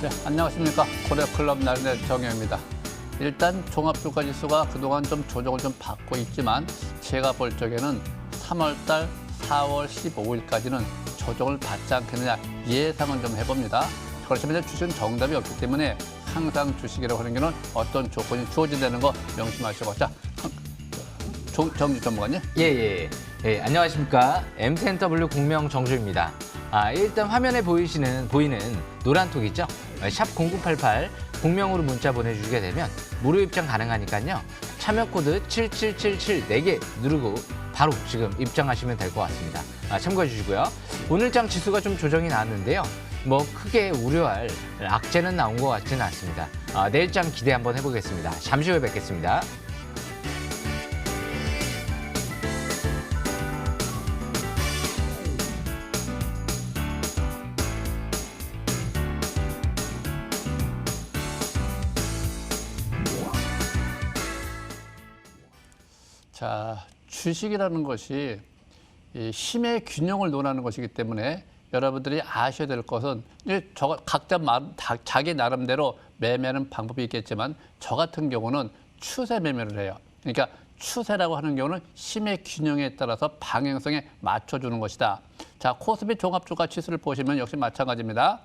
네, 안녕하십니까. 고려클럽 나른의 정혜입니다. 일단 종합주가지수가 그동안 좀 조정을 좀 받고 있지만 제가 볼 적에는 3월달 4월 15일까지는 조정을 받지 않겠느냐 예상은 좀 해봅니다. 그렇지만 주식은 정답이 없기 때문에 항상 주식이라고 하는 게는 어떤 조건이 주어진다는 거 명심하시고. 자, 정주 전문가님. 예, 안녕하십니까. MCNW 공명 정주입니다. 일단 화면에 보이는 노란 톡이죠. 샵 0988 공명으로 문자 보내주시게 되면 무료 입장 가능하니까요. 참여 코드 7777 4개 누르고 바로 지금 입장하시면 될 것 같습니다. 참고해 주시고요. 오늘장 지수가 좀 조정이 나왔는데요. 뭐 크게 우려할 악재는 나온 것 같지는 않습니다. 내일장 기대 한번 해보겠습니다. 잠시 후에 뵙겠습니다. 자, 주식이라는 것이 이 힘의 균형을 논하는 것이기 때문에 여러분들이 아셔야 될 것은 각자 자기 나름대로 매매하는 방법이 있겠지만 저 같은 경우는 추세 매매를 해요. 그러니까 추세라고 하는 경우는 힘의 균형에 따라서 방향성에 맞춰주는 것이다. 자, 코스피 종합주가 지수를 보시면 역시 마찬가지입니다.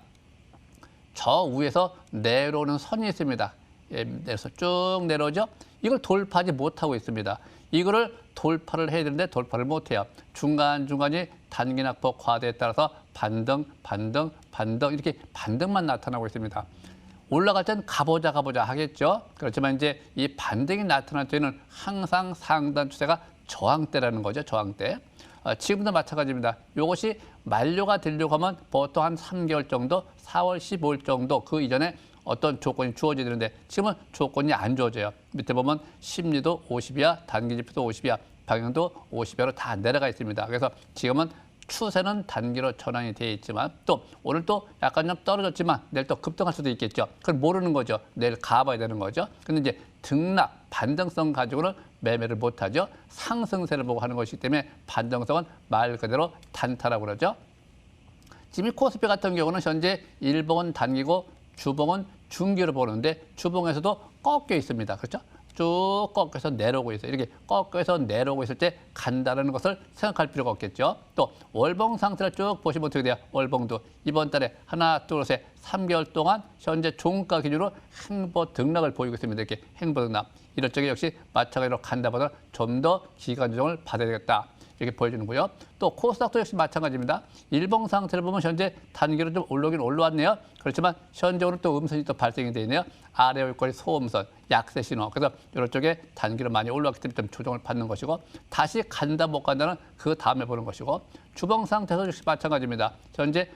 저 위에서 내려오는 선이 있습니다. 내려서 쭉 내려오죠. 이걸 돌파하지 못하고 있습니다. 이거를 돌파를 해야 되는데 돌파를 못해요. 중간중간이 단기 낙폭 과대에 따라서 반등 이렇게 반등만 나타나고 있습니다. 올라갈 땐 가보자 하겠죠. 그렇지만 이제 이 반등이 나타날 때는 항상 상단 추세가 저항대라는 거죠. 저항대. 지금도 마찬가지입니다. 이것이 만료가 되려고 하면 보통 한 3개월 정도, 4월 15일 정도 그 이전에 어떤 조건이 주어져야 되는데 지금은 조건이 안 주어져요. 밑에 보면 심리도 50이야, 단기지표도 50이야, 방향도 50이야로 다 내려가 있습니다. 그래서 지금은 추세는 단기로 전환이 되어 있지만 또 오늘 또 약간 좀 떨어졌지만 내일 또 급등할 수도 있겠죠. 그걸 모르는 거죠. 내일 가봐야 되는 거죠. 근데 이제 등락, 반등성 가지고는 매매를 못하죠. 상승세를 보고 하는 것이기 때문에 반등성은 말 그대로 단타라고 그러죠. 지금 이 코스피 같은 경우는 현재 일봉은 단기고 주봉은 중기로 보는데 주봉에서도 꺾여 있습니다. 그렇죠? 쭉 꺾여서 내려오고 있어요. 이렇게 꺾여서 내려오고 있을 때 간다는 것을 생각할 필요가 없겠죠. 또 월봉 상태를 쭉 보시면 어떻게 돼요? 월봉도 이번 달에 하나, 둘, 셋, 3개월 동안 현재 종가 기준으로 행보 등락을 보이고 있습니다. 이렇게 행보 등락. 이럴 적에 역시 마찬가지로 간다보다 좀 더 기간 조정을 받아야 되겠다. 이렇게 보여주는고요. 또 코스닥도 역시 마찬가지입니다. 일봉 상태를 보면 현재 단기로 좀 올라오긴 올라왔네요. 그렇지만 현재 오늘 또 음선이 또 발생이 되어 있네요. 아래 올거리 소음선, 약세 신호. 그래서 이런 쪽에 단기로 많이 올라왔기 때문에 좀 조정을 받는 것이고 다시 간다 못 간다는 그 다음에 보는 것이고 주봉 상태도 역시 마찬가지입니다. 현재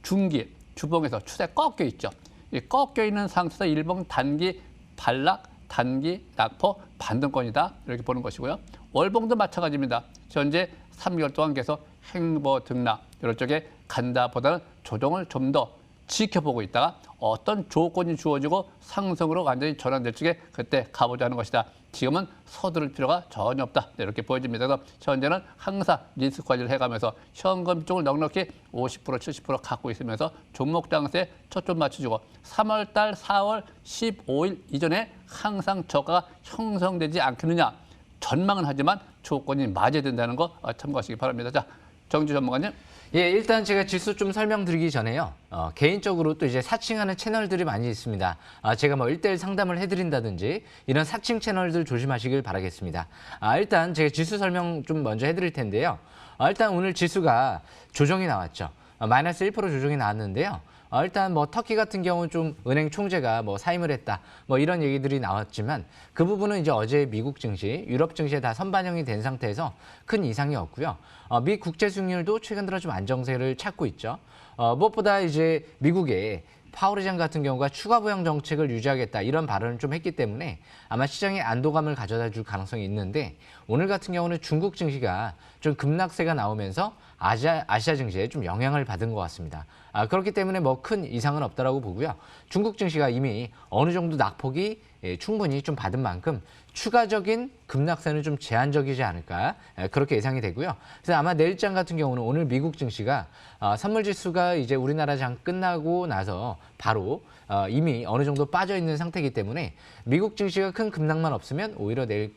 중기, 주봉에서 추세 꺾여 있죠. 이 꺾여 있는 상태에서 일봉 단기 반락, 단기 낙폭 반등권이다. 이렇게 보는 것이고요. 월봉도 마찬가지입니다. 현재 3개월 동안 계속 행보 등락 이런 쪽에 간다보다는 조정을 좀 더 지켜보고 있다가 어떤 조건이 주어지고 상승으로 완전히 전환될 적에 그때 가보자는 것이다. 지금은 서두를 필요가 전혀 없다. 이렇게 보여집니다. 그래서 현재는 항상 리스크 관리를 해가면서 현금 쪽을 넉넉히 50%, 70% 갖고 있으면서 종목 장세에 초점 맞춰주고 3월 달 4월 15일 이전에 항상 저가가 형성되지 않겠느냐. 전망은 하지만 조건이 맞아야 된다는 거 참고하시기 바랍니다. 자, 정주 전문가님. 예, 일단 제가 지수 좀 설명드리기 전에요. 개인적으로 또 이제 사칭하는 채널들이 많이 있습니다. 제가 뭐 1:1 상담을 해드린다든지 이런 사칭 채널들 조심하시길 바라겠습니다. 일단 제가 지수 설명 좀 먼저 해드릴 텐데요. 일단 오늘 지수가 조정이 나왔죠. 마이너스 1% 조정이 나왔는데요. 일단 뭐 터키 같은 경우는 좀 은행 총재가 뭐 사임을 했다 뭐 이런 얘기들이 나왔지만 그 부분은 이제 어제 미국 증시, 유럽 증시에 다 선반영이 된 상태에서 큰 이상이 없고요. 미 국채 수익률도 최근 들어 좀 안정세를 찾고 있죠. 무엇보다 이제 미국의 파월 의장 같은 경우가 추가 부양 정책을 유지하겠다 이런 발언을 좀 했기 때문에 아마 시장에 안도감을 가져다 줄 가능성이 있는데 오늘 같은 경우는 중국 증시가 좀 급락세가 나오면서 아시아 증시에 좀 영향을 받은 것 같습니다. 그렇기 때문에 뭐 큰 이상은 없다라고 보고요. 중국 증시가 이미 어느 정도 낙폭이 충분히 좀 받은 만큼 추가적인 급락세는 좀 제한적이지 않을까 그렇게 예상이 되고요. 그래서 아마 내일장 같은 경우는 오늘 미국 증시가 선물지수가 이제 우리나라 장 끝나고 나서 바로 이미 어느 정도 빠져 있는 상태이기 때문에 미국 증시가 큰 급락만 없으면 오히려 내일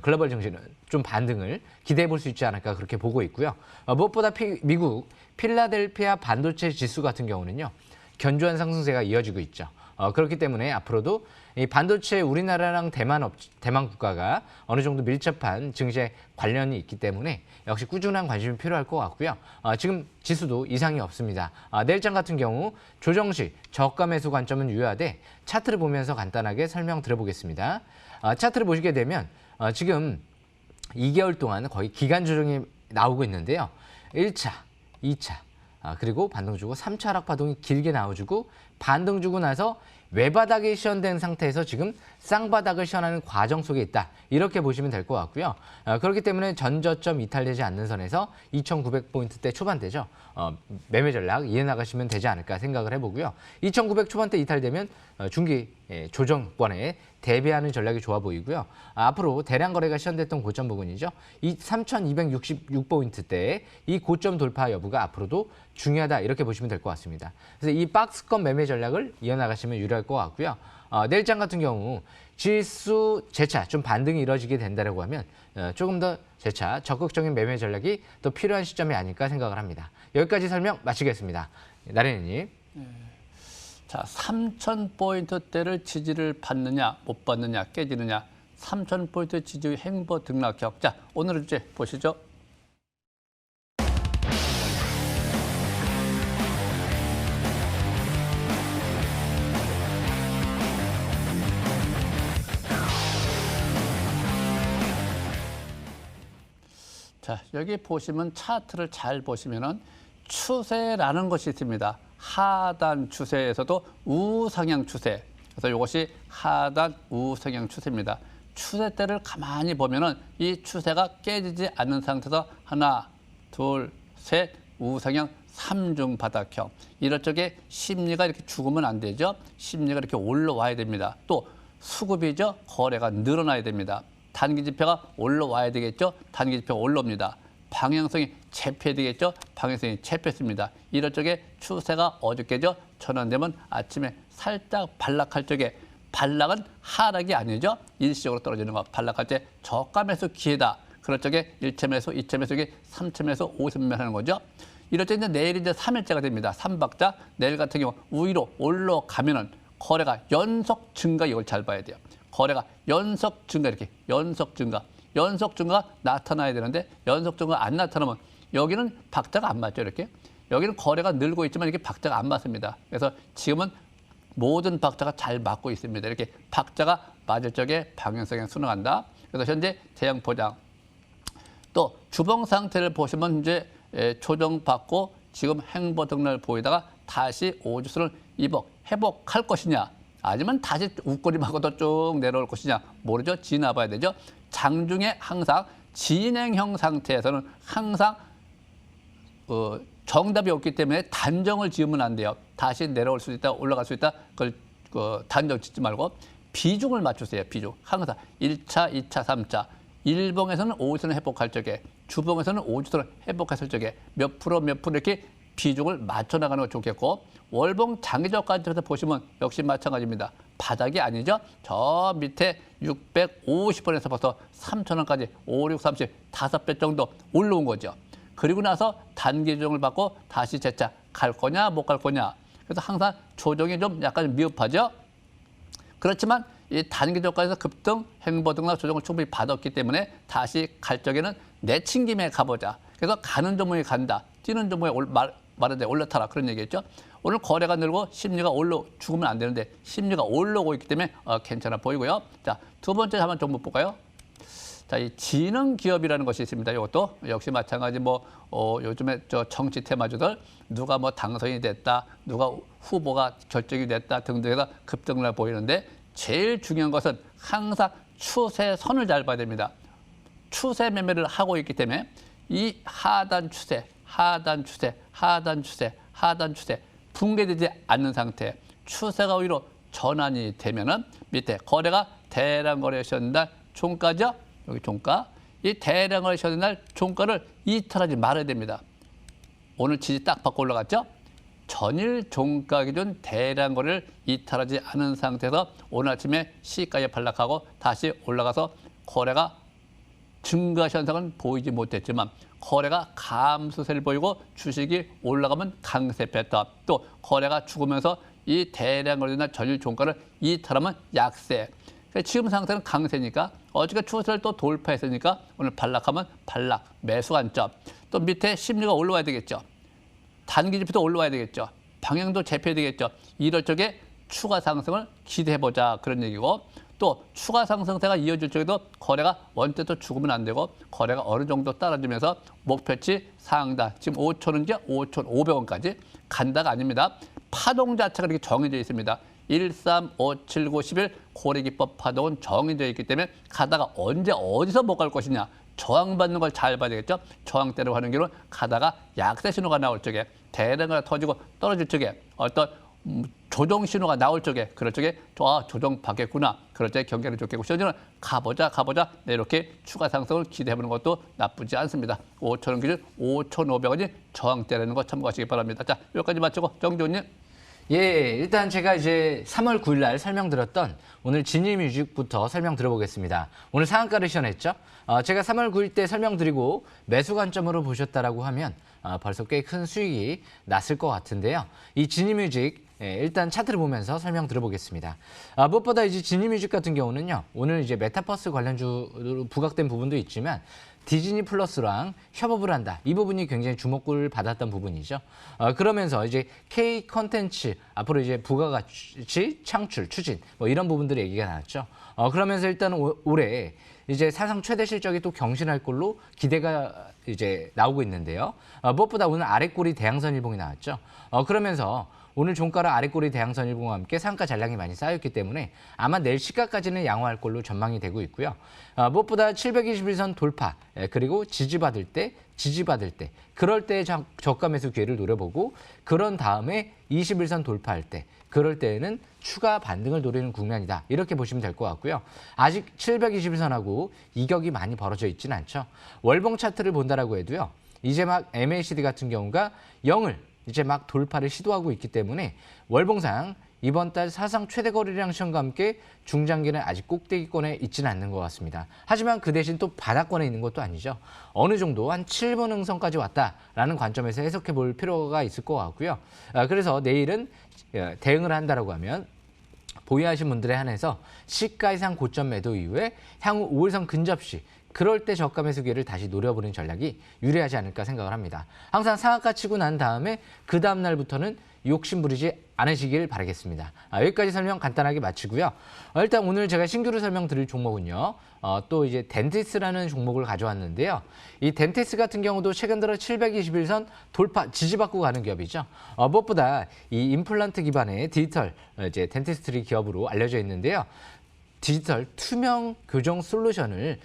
글로벌 증시는 좀 반등을 기대해 볼 수 있지 않을까 그렇게 보고 있고요. 무엇보다 미국 필라델피아 반도체 지수 같은 경우는요. 견조한 상승세가 이어지고 있죠. 그렇기 때문에 앞으로도 이 반도체 우리나라랑 대만 국가가 어느 정도 밀접한 증시에 관련이 있기 때문에 역시 꾸준한 관심이 필요할 것 같고요. 지금 지수도 이상이 없습니다. 내일장 같은 경우 조정 시 저가 매수 관점은 유효하되 차트를 보면서 간단하게 설명드려보겠습니다. 차트를 보시게 되면 지금 2개월 동안 거의 기간 조정이 나오고 있는데요. 1차, 2차, 그리고 반등 주고 3차 하락 파동이 길게 나와주고 반등 주고 나서 외바닥이 시현된 상태에서 지금 쌍바닥을 시현하는 과정 속에 있다. 이렇게 보시면 될 것 같고요. 그렇기 때문에 전저점 이탈되지 않는 선에서 2,900포인트대 초반대죠. 매매 전략 이해나가시면 되지 않을까 생각을 해보고요. 2,900 초반대 이탈되면 중기 조정권에 대비하는 전략이 좋아 보이고요. 앞으로 대량 거래가 시현됐던 고점 부분이죠. 이 3,266포인트대 이 고점 돌파 여부가 앞으로도 중요하다 이렇게 보시면 될 것 같습니다. 그래서 이 박스권 매매 전략을 이어나가시면 유리할 것 같고요. 내일장 같은 경우 지수 재차 좀 반등이 이뤄지게 된다고 하면 조금 더 재차 적극적인 매매 전략이 또 필요한 시점이 아닐까 생각을 합니다. 여기까지 설명 마치겠습니다. 나래님. 자, 3,000포인트대를 지지를 받느냐, 못 받느냐, 깨지느냐. 3,000포인트 지지 행보 등락격. 자, 오늘 주제 보시죠. 자, 여기 보시면 차트를 잘 보시면은 추세라는 것이 있습니다. 하단 추세에서도 우상향 추세. 그래서 이것이 하단 우상향 추세입니다. 추세대를 가만히 보면은 이 추세가 깨지지 않는 상태에서 하나, 둘, 셋, 우상향 3중 바닥형. 이럴 적에 심리가 이렇게 죽으면 안 되죠. 심리가 이렇게 올라와야 됩니다. 또 수급이죠. 거래가 늘어나야 됩니다. 단기 지표가 올라와야 되겠죠. 단기 지표가 올라옵니다. 방향성이 잡혀야 되겠죠. 방향성이 잡혔습니다. 이럴 적에 추세가 어저께죠. 전환되면 아침에 살짝 반락할 적에 반락은 하락이 아니죠. 일시적으로 떨어지는 거. 반락할 때 저가 매수 기회다. 그럴 적에 1차 매수, 2차 매수기, 3차 매수, 5차 하는 거죠. 이럴 때 이제 내일이 이제 3일째가 됩니다. 3박자. 내일 같은 경우 위로 올라가면은 거래가 연속 증가 이걸 잘 봐야 돼요. 거래가 연속 증가 이렇게 연속 증가가 나타나야 되는데 연속 증가 안 나타나면 여기는 박자가 안 맞죠. 이렇게 여기는 거래가 늘고 있지만 이렇게 박자가 안 맞습니다. 그래서 지금은 모든 박자가 잘 맞고 있습니다. 이렇게 박자가 맞을 적에 방향성에 순응한다. 그래서 현재 대형 포장 또 주봉 상태를 보시면 이제 조정받고 지금 행보 등락을 보이다가 다시 5주선을 회복할 것이냐 아니면 다시 웃고리마고도 쭉 내려올 것이냐 모르죠. 지나봐야 되죠. 장중에 항상 진행형 상태에서는 항상 정답이 없기 때문에 단정을 지으면 안 돼요. 다시 내려올 수 있다, 올라갈 수 있다. 그걸 단정 짓지 말고 비중을 맞추세요. 비중. 항상 1차, 2차, 3차. 일봉에서는 5주선을 회복할 적에 주봉에서는 5주선을 회복했을 적에 몇 프로 이렇게 비중을 맞춰 나가는 거 좋겠고 월봉 장기적 관점에서 보시면 역시 마찬가지입니다. 바닥이 아니죠. 저 밑에 650원에서 벌써 3,000원까지 5, 6, 30, 5배 정도 올라온 거죠. 그리고 나서 단기 조정을 받고 다시 재차 갈 거냐 못 갈 거냐. 그래서 항상 조정이 좀 약간 미흡하죠. 그렇지만 이 단기 저가에서 급등, 행보 등락 조정을 충분히 받았기 때문에 다시 갈 적에는 내친 김에 가보자. 그래서 가는 종목에 간다. 뛰는 종목에 말하는데 올라타라 그런 얘기겠죠. 오늘 거래가 늘고 심리가 죽으면 안 되는데 심리가 올라오고 있기 때문에 괜찮아 보이고요. 자, 두 번째 한번 종목 볼까요? 자, 이 지능 기업이라는 것이 있습니다. 이것도 역시 마찬가지 요즘에 저 정치 테마주들 누가 당선이 됐다, 누가 후보가 결정이 됐다 등등해서 급등을 보이는데 제일 중요한 것은 항상 추세선을 잘 봐야 됩니다. 추세 매매를 하고 있기 때문에 이 하단 추세, 하단 추세, 하단 추세, 하단 추세 붕괴되지 않는 상태, 추세가 오히려 전환이 되면은 밑에 거래가 대량 거래하셨는 날 종가죠. 여기 종가. 이 대량 거래하셨는 날 종가를 이탈하지 말아야 됩니다. 오늘 지지 딱 받고 올라갔죠. 전일 종가 기준 대량 거래를 이탈하지 않은 상태에서 오늘 아침에 시가에 반락하고 다시 올라가서 거래가 증가 현상은 보이지 못했지만 거래가 감소세를 보이고 주식이 올라가면 강세 패턴, 또 거래가 죽으면서 이 대량 거래나 전일 종가를 이탈하면 약세. 지금 상태는 강세니까 어저께 추세를 또 돌파했으니까 오늘 반락하면 반락, 매수 관점. 또 밑에 심리가 올라와야 되겠죠. 단기 지표도 올라와야 되겠죠. 방향도 잡혀야 되겠죠. 이럴 적에 추가 상승을 기대해보자 그런 얘기고, 또 추가 상승세가 이어질 적에도 거래가 원대도 죽으면 안 되고 거래가 어느 정도 떨어지면서 목표치 상단 지금 5,000원인지 5,500원까지 간다가 아닙니다. 파동 자체가 이렇게 정해져 있습니다. 1, 3, 5, 7, 9, 11 고래기법 파동은 정해져 있기 때문에 가다가 언제 어디서 못 갈 것이냐. 저항받는 걸 잘 봐야 되겠죠. 저항대로 하는 길은 가다가 약세 신호가 나올 적에, 대량가 터지고 떨어질 적에, 어떤 조정 신호가 나올 적에, 그럴 적에 조정 받겠구나. 그럴 때 경계를 좋겠고, 시즌은 가보자. 네, 이렇게 추가 상승을 기대해보는 것도 나쁘지 않습니다. 5,000원 기준 5,500원이 저항대라는 거 참고하시기 바랍니다. 자, 여기까지 마치고 정지훈님. 예, 일단 제가 이제 3월 9일 날 설명드렸던 오늘 진입뮤직부터 설명 들어보겠습니다. 오늘 상한가를 시연했죠. 제가 3월 9일 때 설명드리고 매수 관점으로 보셨다라고 하면 벌써 꽤 큰 수익이 났을 것 같은데요. 이 진입뮤직 일단 차트를 보면서 설명 들어보겠습니다. 무엇보다 이제 진입뮤직 같은 경우는요. 오늘 이제 메타버스 관련주로 부각된 부분도 있지만 디즈니 플러스랑 협업을 한다. 이 부분이 굉장히 주목을 받았던 부분이죠. 그러면서 이제 K 컨텐츠 앞으로 이제 부가가치 창출, 추진 뭐 이런 부분들의 얘기가 나왔죠. 그러면서 일단 올해 이제 사상 최대 실적이 또 경신할 걸로 기대가 이제 나오고 있는데요. 무엇보다 오늘 아래꼬리 대양선 일봉이 나왔죠. 그러면서 오늘 종가랑 아래꼬리 대양선 일봉과 함께 상가 잔량이 많이 쌓였기 때문에 아마 내일 시가까지는 양호할 걸로 전망이 되고 있고요. 무엇보다 721선 돌파, 그리고 지지받을 때, 그럴 때 저가 매수 기회를 노려보고, 그런 다음에 21선 돌파할 때, 그럴 때에는 추가 반등을 노리는 국면이다. 이렇게 보시면 될 것 같고요. 아직 721선하고 이격이 많이 벌어져 있지는 않죠. 월봉 차트를 본다라고 해도요. 이제 막 MACD 같은 경우가 0을 이제 막 돌파를 시도하고 있기 때문에 월봉상 이번 달 사상 최대 거래량 시험과 함께 중장기는 아직 꼭대기권에 있지는 않는 것 같습니다. 하지만 그 대신 또 바닥권에 있는 것도 아니죠. 어느 정도 한 7번 응선까지 왔다라는 관점에서 해석해 볼 필요가 있을 것 같고요. 그래서 내일은 대응을 한다라고 하면 보유하신 분들에 한해서 시가 이상 고점 매도 이후에 향후 5일선 근접 시, 그럴 때 저가 매수 기회를 다시 노려보는 전략이 유리하지 않을까 생각을 합니다. 항상 상한가 치고 난 다음에 그 다음 날부터는 욕심 부리지 않으시길 바라겠습니다. 여기까지 설명 간단하게 마치고요. 일단 오늘 제가 신규로 설명드릴 종목은요. 또 이제 덴티스라는 종목을 가져왔는데요. 이 덴티스 같은 경우도 최근 들어 721선 돌파, 지지받고 가는 기업이죠. 무엇보다 이 임플란트 기반의 디지털 이제 덴티스트리 기업으로 알려져 있는데요. 디지털 투명 교정 솔루션을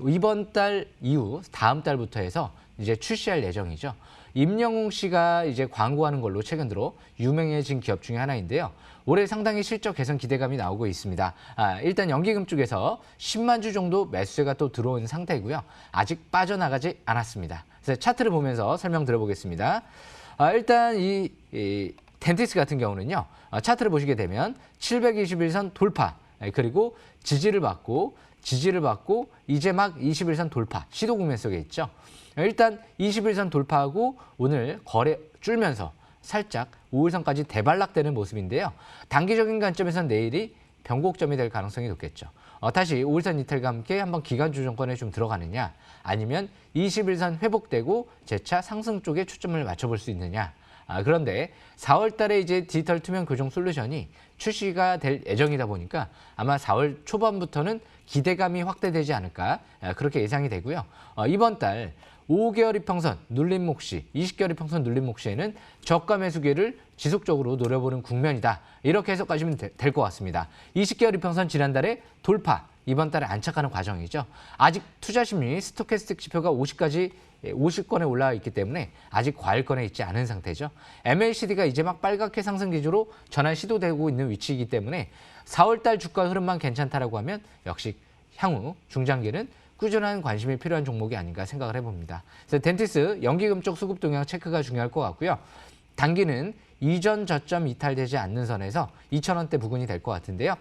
이번 달 이후 다음 달부터 해서 이제 출시할 예정이죠. 임영웅 씨가 이제 광고하는 걸로 최근 들어 유명해진 기업 중에 하나인데요. 올해 상당히 실적 개선 기대감이 나오고 있습니다. 일단 연기금 쪽에서 10만 주 정도 매수세가 또 들어온 상태고요. 아직 빠져나가지 않았습니다. 그래서 차트를 보면서 설명 드려보겠습니다. 일단 이 덴티스 같은 경우는요. 차트를 보시게 되면 721선 돌파, 그리고 지지를 받고 이제 막 21선 돌파, 시도 국면 속에 있죠. 일단 21선 돌파하고 오늘 거래 줄면서 살짝 5일선까지 대반락되는 모습인데요. 단기적인 관점에서는 내일이 변곡점이 될 가능성이 높겠죠. 다시 5일선 이탈과 함께 한번 기간 조정권에 좀 들어가느냐, 아니면 21선 회복되고 재차 상승 쪽에 초점을 맞춰볼 수 있느냐. 그런데 4월 달에 이제 디지털 투명 교정 솔루션이 출시가 될 예정이다 보니까 아마 4월 초반부터는 기대감이 확대되지 않을까, 그렇게 예상이 되고요. 이번 달 5개월 이평선 눌림 몫시, 20개월 이평선 눌림 몫시에는 저가 매수 기회를 지속적으로 노려보는 국면이다. 이렇게 해석하시면 될 것 같습니다. 20개월 이평선 지난달에 돌파, 이번 달에 안착하는 과정이죠. 아직 투자 심리 스토캐스틱 지표가 50건에 올라와 있기 때문에 아직 과열권에 있지 않은 상태죠. MACD가 이제 막 빨갛게 상승 기조로 전환 시도되고 있는 위치이기 때문에 4월 달 주가 흐름만 괜찮다라고 하면 역시 향후 중장기는 꾸준한 관심이 필요한 종목이 아닌가 생각을 해봅니다. 그래서 덴티스 연기금 쪽 수급 동향 체크가 중요할 것 같고요. 단기는 이전 저점 이탈되지 않는 선에서 2,000원대 부근이 될 것 같은데요.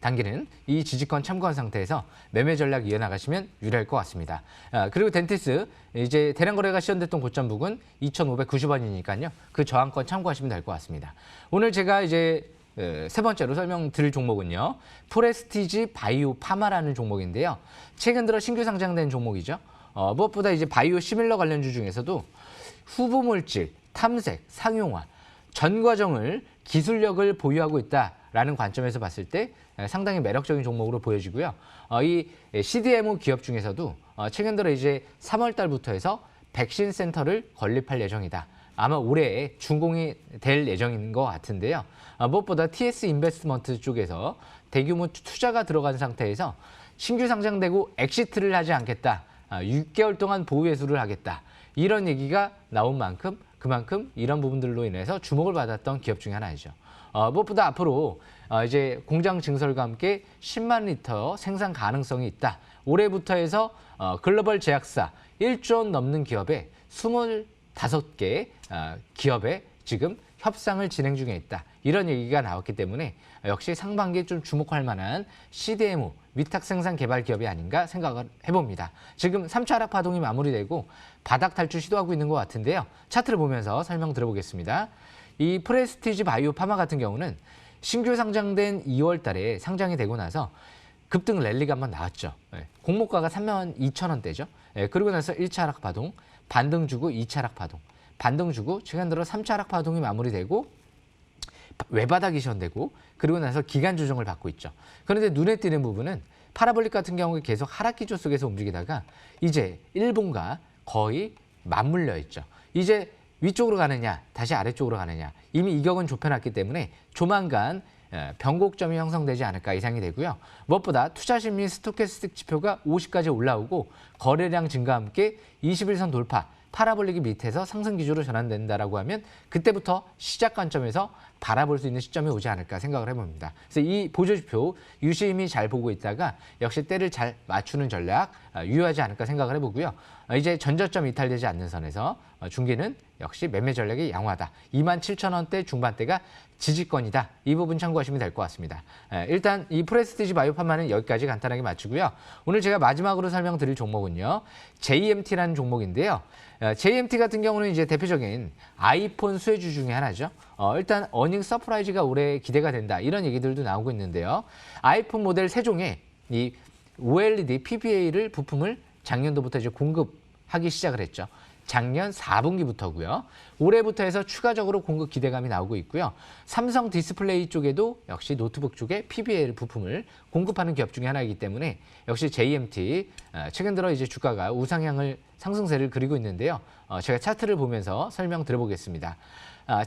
단기는 이 지지권 참고한 상태에서 매매 전략 이어나가시면 유리할 것 같습니다. 그리고 덴티스 이제 대량 거래가 시현됐던 고점 부근 2,590원이니까요. 그 저항권 참고하시면 될 것 같습니다. 오늘 제가 이제 세 번째로 설명드릴 종목은요. 프레스티지 바이오 파마라는 종목인데요. 최근 들어 신규 상장된 종목이죠. 무엇보다 이제 바이오 시밀러 관련주 중에서도 후보 물질, 탐색, 상용화, 전 과정을 기술력을 보유하고 있다라는 관점에서 봤을 때 상당히 매력적인 종목으로 보여지고요. 이 CDMO 기업 중에서도 최근 들어 이제 3월 달부터 해서 백신 센터를 건립할 예정이다. 아마 올해 준공이 될 예정인 것 같은데요. 무엇보다 TS 인베스트먼트 쪽에서 대규모 투자가 들어간 상태에서 신규 상장되고 엑시트를 하지 않겠다. 6개월 동안 보유 회수를 하겠다. 이런 얘기가 나온 만큼 그만큼 이런 부분들로 인해서 주목을 받았던 기업 중에 하나이죠. 무엇보다 앞으로 이제 공장 증설과 함께 10만 리터 생산 가능성이 있다. 올해부터 해서 글로벌 제약사 1조 원 넘는 기업에 25개 기업에 지금 협상을 진행 중에 있다. 이런 얘기가 나왔기 때문에 역시 상반기에 좀 주목할 만한 CDMO, 위탁 생산 개발 기업이 아닌가 생각을 해봅니다. 지금 3차 하락 파동이 마무리되고 바닥 탈출 시도하고 있는 것 같은데요. 차트를 보면서 설명 들어보겠습니다. 이 프레스티지 바이오 파마 같은 경우는 신규 상장된 2월 달에 상장이 되고 나서 급등 랠리가 한번 나왔죠. 공모가가 32,000원대죠. 그리고 나서 1차 하락 파동, 반등 주고 2차 하락 파동, 반등 주고 최근 들어 3차 하락 파동이 마무리되고 외바닥이 시현되고 그리고 나서 기간 조정을 받고 있죠. 그런데 눈에 띄는 부분은 파라볼릭 같은 경우에 계속 하락 기조 속에서 움직이다가 이제 일본과 거의 맞물려 있죠. 이제 위쪽으로 가느냐 다시 아래쪽으로 가느냐 이미 이격은 좁혀놨기 때문에 조만간 변곡점이 형성되지 않을까 예상이 되고요. 무엇보다 투자심리 스토캐스틱 지표가 50까지 올라오고 거래량 증가와 함께 21선 돌파 파라볼릭이 밑에서 상승 기조로 전환된다라고 하면 그때부터 시작 관점에서 바라볼 수 있는 시점이 오지 않을까 생각을 해봅니다. 그래서 이 보조지표 유심히 잘 보고 있다가 역시 때를 잘 맞추는 전략 유효하지 않을까 생각을 해보고요. 이제 전저점 이탈되지 않는 선에서 중기는 역시 매매 전략이 양호하다. 27,000원대 중반대가 지지권이다. 이 부분 참고하시면 될 것 같습니다. 일단 이 프레스티지 바이오파마는 여기까지 간단하게 마치고요. 오늘 제가 마지막으로 설명드릴 종목은요. JMT라는 종목인데요. JMT 같은 경우는 이제 대표적인 아이폰 수혜주 중에 하나죠. 일단 어닝 서프라이즈가 올해 기대가 된다. 이런 얘기들도 나오고 있는데요. 아이폰 모델 3종에 이 OLED PBA를 부품을 작년도부터 이제 공급하기 시작을 했죠. 작년 4분기부터고요. 올해부터 해서 추가적으로 공급 기대감이 나오고 있고요. 삼성 디스플레이 쪽에도 역시 노트북 쪽에 PBA 부품을 공급하는 기업 중에 하나이기 때문에 역시 JMT 최근 들어 이제 주가가 우상향을 상승세를 그리고 있는데요. 제가 차트를 보면서 설명드려보겠습니다.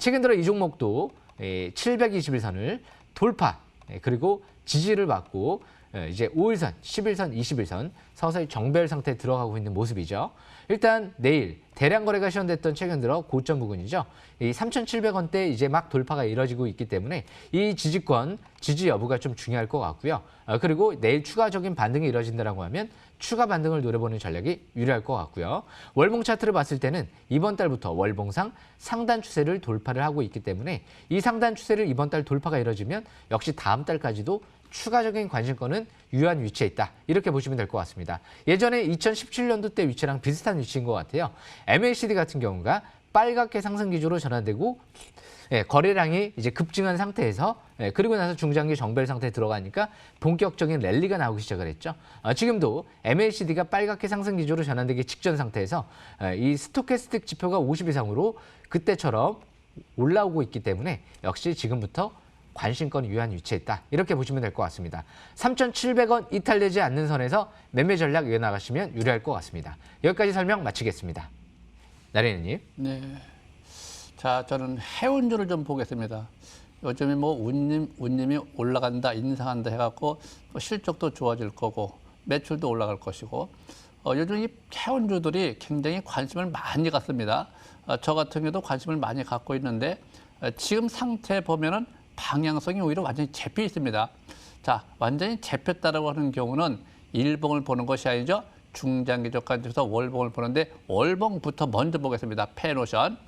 최근 들어 이 종목도 721선을 돌파 그리고 지지를 받고 이제 5일선, 11선, 21선 서서히 정배열 상태에 들어가고 있는 모습이죠. 일단 내일 대량 거래가 시현됐던 최근 들어 고점 부근이죠. 이 3,700원대 이제 막 돌파가 이뤄지고 있기 때문에 이 지지권, 지지 여부가 좀 중요할 것 같고요. 그리고 내일 추가적인 반등이 이뤄진다고 하면 추가 반등을 노려보는 전략이 유리할 것 같고요. 월봉 차트를 봤을 때는 이번 달부터 월봉상 상단 추세를 돌파를 하고 있기 때문에 이 상단 추세를 이번 달 돌파가 이뤄지면 역시 다음 달까지도 추가적인 관심권은 유효한 위치에 있다. 이렇게 보시면 될 것 같습니다. 예전에 2017년도 때 위치랑 비슷한 위치인 것 같아요. MACD 같은 경우가 빨갛게 상승 기조로 전환되고 거래량이 이제 급증한 상태에서 그리고 나서 중장기 정배열 상태에 들어가니까 본격적인 랠리가 나오기 시작을 했죠. 지금도 MACD가 빨갛게 상승 기조로 전환되기 직전 상태에서 이 스토캐스틱 지표가 50 이상으로 그때처럼 올라오고 있기 때문에 역시 지금부터 관심권이 유효한 위치에 있다. 이렇게 보시면 될 것 같습니다. 3,700원 이탈되지 않는 선에서 매매 전략 이어나가시면 유리할 것 같습니다. 여기까지 설명 마치겠습니다. 나래인님. 네. 자, 저는 해운주를 좀 보겠습니다. 요즘에 뭐 운임이 올라간다, 인상한다 해갖고 또 실적도 좋아질 거고 매출도 올라갈 것이고 요즘 이 해운주들이 굉장히 관심을 많이 갖습니다. 저 같은 경우도 관심을 많이 갖고 있는데 지금 상태 보면은 방향성이 오히려 완전히 잡혀 있습니다. 자, 완전히 잡혔다라고 하는 경우는 일봉을 보는 것이 아니죠. 중장기적 관점에서 월봉을 보는데 월봉부터 먼저 보겠습니다. 페노션.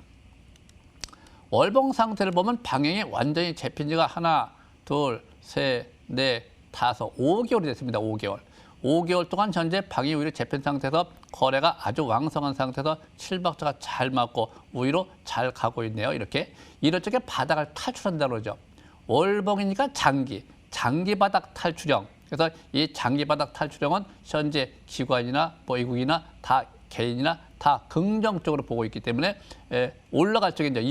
월봉 상태를 보면 방향이 완전히 잡힌 지가 하나, 둘, 셋, 넷, 다섯, 5개월이 됐습니다. 5개월. 5개월 동안 현재 방향이 오히려 잡힌 상태에서 거래가 아주 왕성한 상태에서 7박자가 잘 맞고 우위로 잘 가고 있네요. 이렇게. 이럴 적에 바닥을 탈출한다고 그러죠. 월봉이니까 장기 바닥 탈출형. 그래서 이 장기 바닥 탈출형은 현재 기관이나 외국이나 다 개인이나 다 긍정적으로 보고 있기 때문에 올라갈 적에 이제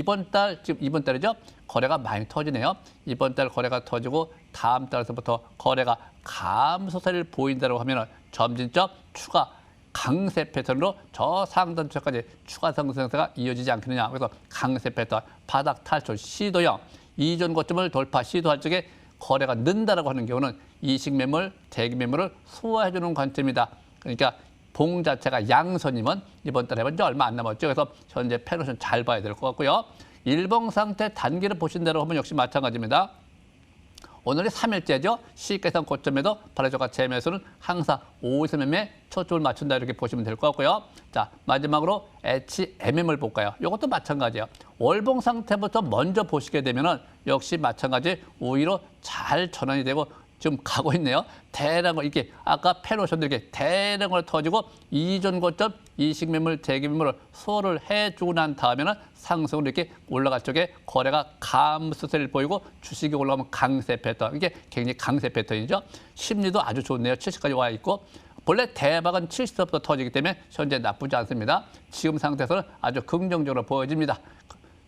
지금 이번 달이죠. 거래가 많이 터지네요. 이번 달 거래가 터지고 다음 달에서부터 거래가 감소세를 보인다고 하면 점진적 추가 강세 패턴으로 저 상단처까지 추가 상승세가 이어지지 않겠느냐. 그래서 강세 패턴, 바닥 탈출, 시도형, 이전 고점을 돌파 시도할 적에 거래가 는다라고 하는 경우는 이식 매물, 대기 매물을 소화해주는 관점이다. 그러니까 봉 자체가 양선이면 이번 달에 해본 지 얼마 안 남았죠. 그래서 현재 페노션 잘 봐야 될 것 같고요. 일봉 상태 단기를 보신 대로 하면 역시 마찬가지입니다. 오늘이 3일째죠. 시계산 고점에도 바라저가 매수는 항상 5일선 매매 초점을 맞춘다 이렇게 보시면 될 것 같고요. 자, 마지막으로 HMM을 볼까요? 이것도 마찬가지예요. 월봉 상태부터 먼저 보시게 되면은 역시 마찬가지 우위로 잘 전환이 되고 지금 가고 있네요. 대량을 이렇게 아까 페노션도 이렇게 대량을 터지고 이전 고점 이식 매물, 대기 매물을 소화를 해주고 난 다음에는 상승으로 이렇게 올라갈 적에 거래가 감소세를 보이고 주식이 올라가면 강세 패턴. 이게 굉장히 강세 패턴이죠. 심리도 아주 좋네요. 70까지 와 있고. 본래 대박은 70부터 터지기 때문에 현재 나쁘지 않습니다. 지금 상태에서는 아주 긍정적으로 보여집니다.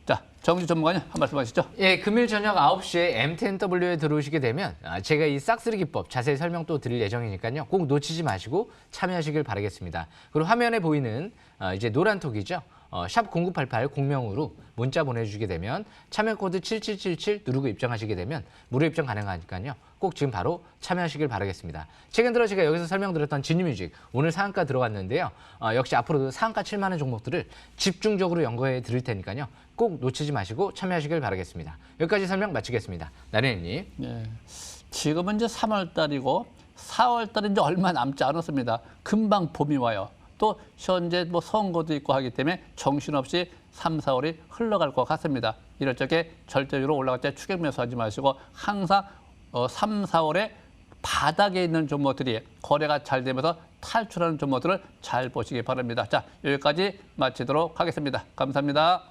자, 정지 전문가님 한 말씀 하시죠. 예, 금일 저녁 9시에 M10W에 들어오시게 되면 제가 이 싹쓸이 기법 자세히 설명 또 드릴 예정이니까요. 꼭 놓치지 마시고 참여하시길 바라겠습니다. 그리고 화면에 보이는 이제 노란 톡이죠. 샵 0988 공명으로 문자 보내주시게 되면 참여 코드 7777 누르고 입장하시게 되면 무료 입장 가능하니까요. 꼭 지금 바로 참여하시길 바라겠습니다. 최근 들어 제가 여기서 설명드렸던 진유뮤직 오늘 상한가 들어갔는데요. 역시 앞으로도 상한가 칠만한 종목들을 집중적으로 연구해 드릴 테니까요. 꼭 놓치지 마시고 참여하시길 바라겠습니다. 여기까지 설명 마치겠습니다. 나래님. 네. 지금은 이제 3월 달이고 4월 달은 이제 얼마 남지 않았습니다. 금방 봄이 와요. 또 현재 뭐 선거도 있고 하기 때문에 정신없이 3, 4월이 흘러갈 것 같습니다. 이럴 적에 절대적으로 올라갈 때 추격 매수하지 마시고 항상 3, 4월에 바닥에 있는 종목들이 거래가 잘 되면서 탈출하는 종목들을 잘 보시기 바랍니다. 자, 여기까지 마치도록 하겠습니다. 감사합니다.